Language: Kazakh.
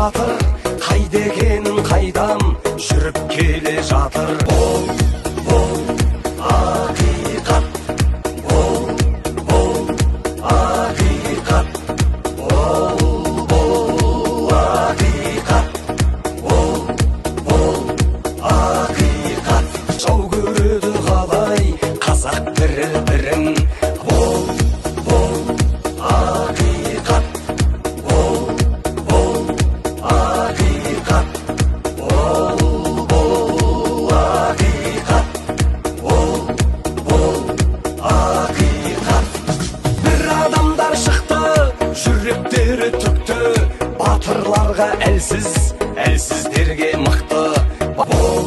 батыр, қайда екенін қайдам жүріп келе жатыр. Бұл ақиқат, бұл ақиқат, бұл ақиқат, бұл ақиқат. Жау көреді қалай қазақ бір-бірін, бұл ақиқат, бұл ақиқат, бұл ақиқат, бұл ақиқат. Бір адамдар шықты, жүректері түкті, батырларға әлсіз, әлсіздерге мықты. Бұл